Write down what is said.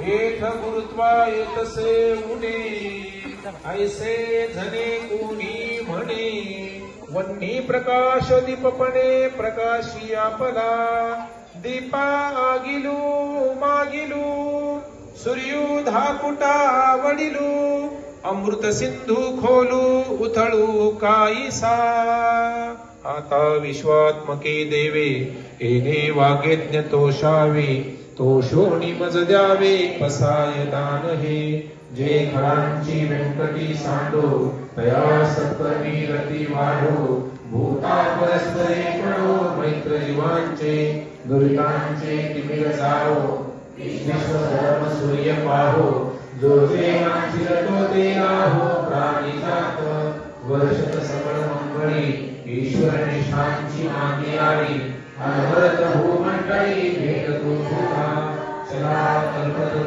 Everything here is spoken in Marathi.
एक गुरुत्वा येतसे उडे ऐसे झने कोणी म्हणे वन्नी प्रकाश दीपपणे प्रकाशी आपला दीपा आगिलू मागिलू सूर्यू धापुटा वडिलू अमृत सिंधू खोलू उथळू काईसा आता विश्वात्मके देवे येणे वागेज्ञ तोषावे तोषोणी मज द्यावे पसाय दान हे जे खडांची व्यंकटी सांडो तया सत्कर्मी रती वाढो भूता परस्परे पडो मैत्र जीवांचे दुरितांचे तिमिर जाओ विश्व धर्म सूर्य पाहो जो जे मानसिल तो ते राहो प्राणी जात वर्षत सकळ मंगळी ईश्वर निष्ठांची मागे आली अनवरत भूमंडळी भेट तू चला कल्पतो